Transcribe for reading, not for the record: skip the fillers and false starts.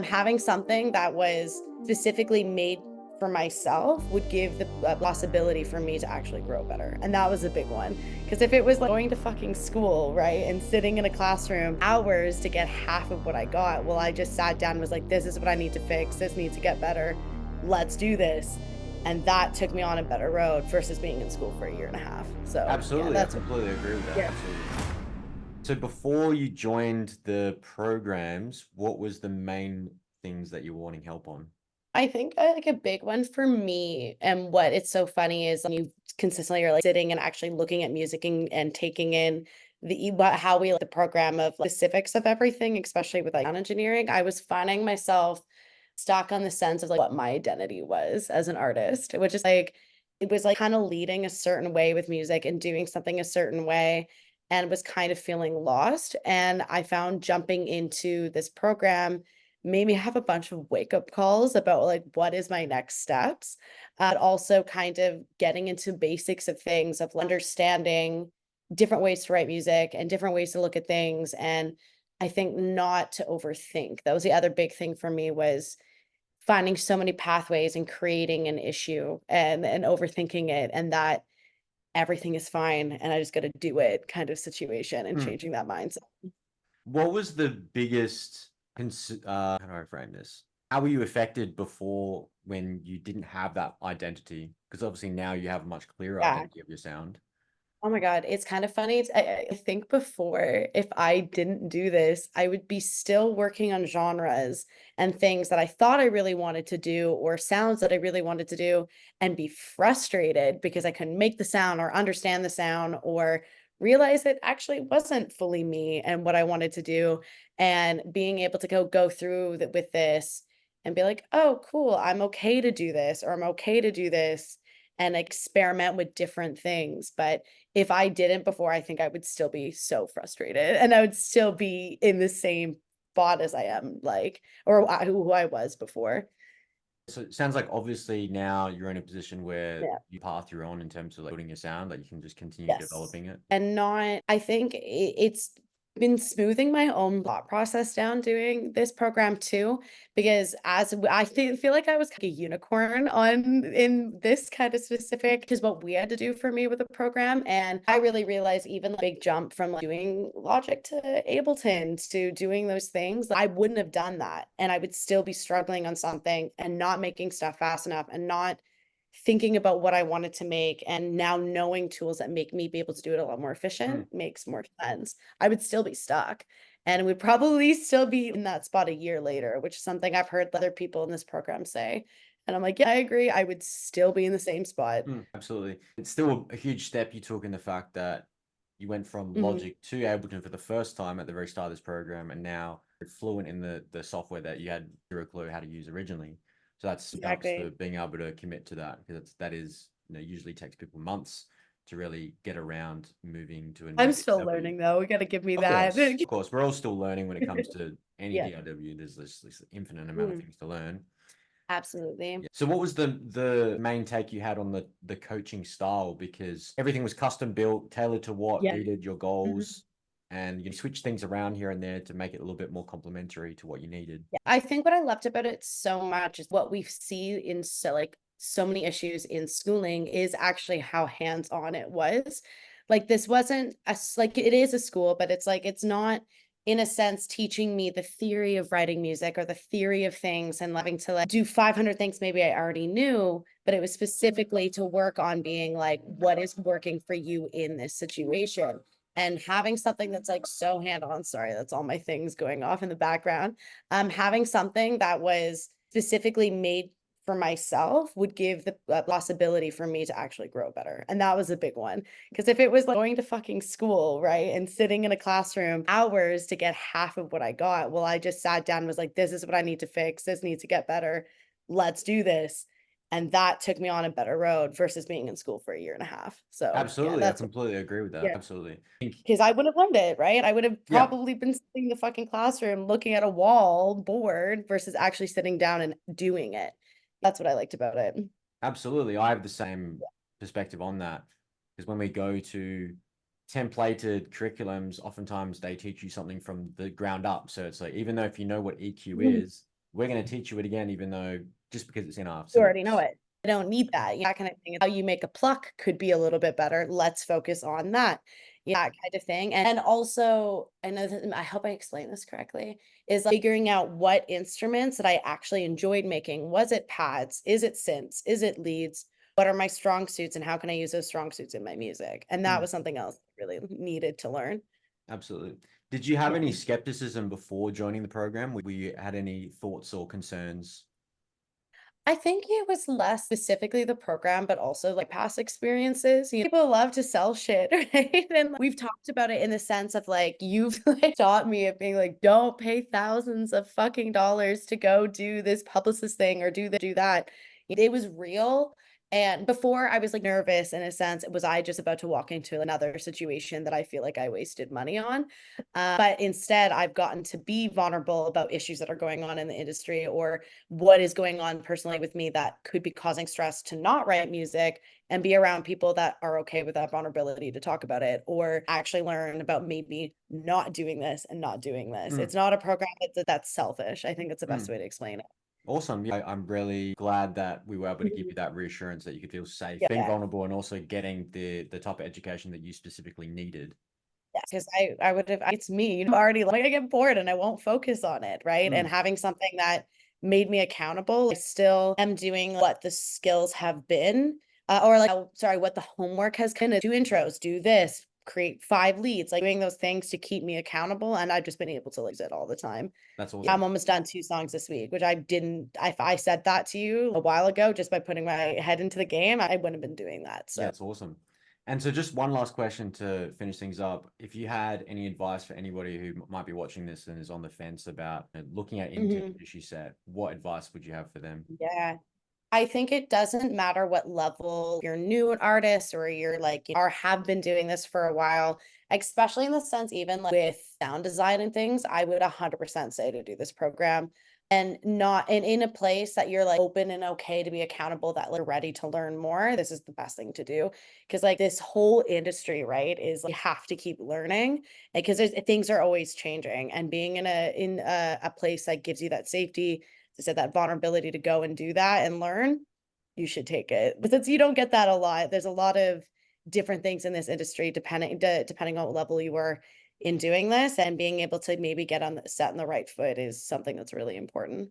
Having something that was specifically made for myself would give the possibility for me to actually grow better. And that was a big one. Because if it was like going to fucking school, right, and sitting in a classroom hours to get half of what I got, well, I just sat down and was like, this is what I need to fix. This needs to get better. Let's do this. And that took me on a better road versus being in school for a year and a half. So yeah, Absolutely, I that's completely agree with that. yeah. Absolutely. So before you joined the programs, what was the main things that you were wanting help on? I think like a big one for me, and what it's so funny is you consistently are like sitting and actually looking at music and taking in how we like the program of like, specifics of everything, especially with like sound engineering. I was finding myself stuck on the sense of like what my identity was as an artist, which is like it was like kind of leading a certain way with music and doing something a certain way and was kind of feeling lost. And I found jumping into this program made me have a bunch of wake up calls about like what is my next steps, but also kind of getting into basics of things of understanding different ways to write music and different ways to look at things. And I think not to overthink. That was the other big thing for me was finding so many pathways and creating an issue and overthinking it and that everything is fine and I just got to do it kind of situation and Hmm. changing that mindset. What was the biggest, how do I frame this? How were you affected before when you didn't have that identity? Because obviously now you have a much clearer Yeah. identity of your sound. Oh my God, it's kind of funny. I think before, if I didn't do this, I would be still working on genres and things that I thought I really wanted to do or sounds that I really wanted to do and be frustrated because I couldn't make the sound or understand the sound or realize it actually wasn't fully me and what I wanted to do. And being able to go through with this and be like, oh, cool, I'm okay to do this or I'm okay to do this and experiment with different things. But if I didn't before, I think I would still be so frustrated and I would still be in the same spot as I am, like, or who I was before. So it sounds like obviously now you're in a position where Yeah. you path you're on in terms of like building your sound, like you can just continue Yes. developing it. And not I think it's been smoothing my own thought process down doing this program too, because feel like I was like a unicorn on in this kind of specific is what we had to do for me with the program. And I really realized even the big jump from like doing Logic to Ableton to doing those things, I wouldn't have done that. And I would still be struggling on something and not making stuff fast enough and not thinking about what I wanted to make and now knowing tools that make me be able to do it a lot more Hmm. efficient makes more sense. I would still be stuck and would probably still be in that spot a year later, which is something I've heard other people in this program say. And I'm like, yeah, I agree. I would still be in the same spot. Absolutely. It's still a huge step you took in the fact that you went from Mhm. Logic to Ableton for the first time at the very start of this program, and now you're fluent in the software that you had zero clue how to use originally. So that's jumps for Exactly. being able to commit to that because that is, usually takes people months to really get around moving to a I'm new still DAW. learning though. We got to give me that. Of course, we're all still learning when it comes to any Yeah. DAW. There's this infinite amount of Mhm. things to learn. Absolutely. Yeah. So what was the main take you had on the coaching style? Because everything was custom built, tailored to what Yeah. suited your Mhm. goals, and you switch things around here and there to make it a little bit more complementary to what you needed. Yeah, I think what I loved about it so much is what we see in so many issues in schooling is actually how hands-on it was. Like this wasn't like it is a school, but it's like it's not in a sense teaching me the theory of writing music or the theory of things and having to like do 500 things maybe I already knew, but it was specifically to work on being like what is working for you in this situation. And having something that's like so hand-on, sorry, that's all my things going off in the background, having something that was specifically made for myself would give the possibility for me to actually grow better. And that was a big one. Because if it was like going to fucking school, right, and sitting in a classroom hours to get half of what I got, well, I just sat down and was like, this is what I need to fix. This needs to get better. Let's do this. And that took me on a better road versus being in school for a year and a half. So yeah, Absolutely, I that's completely agree with that. yeah. Absolutely. I think, Because I would have learned it, right? I would have yeah, probably been sitting in the fucking classroom looking at a wall bored versus actually sitting down and doing it. That's what I liked about it. absolutely. I have the same perspective on that because when we go to templated curriculums, oftentimes they teach you something from the ground up. So it's like even though if you know what EQ Mhm. is, we're going to teach you it again, even though just because it's in our You already know syllabus. it. I don't need that. That kind of thing. How you make a pluck could be a little bit better. Let's focus on that. Yeah, that kind of thing. And also, I know that I hope I explained this correctly, is like figuring out what instruments that I actually enjoyed making. Was it pads? Is it synths? Is it leads? What are my strong suits and how can I use those strong suits in my music? And that Mm, was something else I really needed to learn. absolutely. Did you have Yeah. any skepticism before joining the program? Were you had any thoughts or concerns? I think it was less specifically the program, but also like past experiences. People love to sell shit, right? And we've talked about it in the sense of like, you've like taught me of being like, don't pay thousands of fucking dollars to go do this publicist thing or do that. It was real. And before I was like nervous in a sense, was I just about to walk into another situation that I feel like I wasted money on? But instead, I've gotten to be vulnerable about issues that are going on in the industry or what is going on personally with me that could be causing stress to not write music and be around people that are okay with that vulnerability to talk about it or actually learn about maybe not doing this and not doing this. Mm, It's not a program that's selfish. I think that's the best mm. way to explain it. Awesome. Yeah, I'm really glad that we were able to give Mhm. you that reassurance that you could feel safe being Yeah. vulnerable and also getting the type of education that you specifically needed. Yeah, because I would have it's me, I'm already like I get bored and I won't focus on it, right? And Mm, having something that made me accountable, I still am doing what the skills have been, or like, oh, sorry, what the homework has kind of do intros, do this, create 5 leads, like doing those things to keep me accountable, and I've just been able to use it all the time. that's Yeah, I'm awesome. almost done 2 songs this week, which I didn't if I said that to you a while ago just by putting my head into the game, I wouldn't have been doing that, Yeah, so it's awesome. And so just one last question to finish things up. If you had any advice for anybody who might be watching this and is on the fence about looking at into the Mhm. industry set, what advice would you have for them? Yeah. I think it doesn't matter what level you're new an artist or you're like or have been doing this for a while, especially in the sense even like with sound design and things, I would 100% say to do this program and not and in a place that you're like open and okay to be accountable that like ready to learn more. This is the best thing to do because like this whole industry, right, is like, you have to keep learning because there's things are always changing and being in a place that gives you that safety I said that vulnerability to go and do that and learn, you should take it. But since you don't get that a lot, there's a lot of different things in this industry depending on what level you are in doing this and being able to maybe get on the set in the right foot is something that's really important.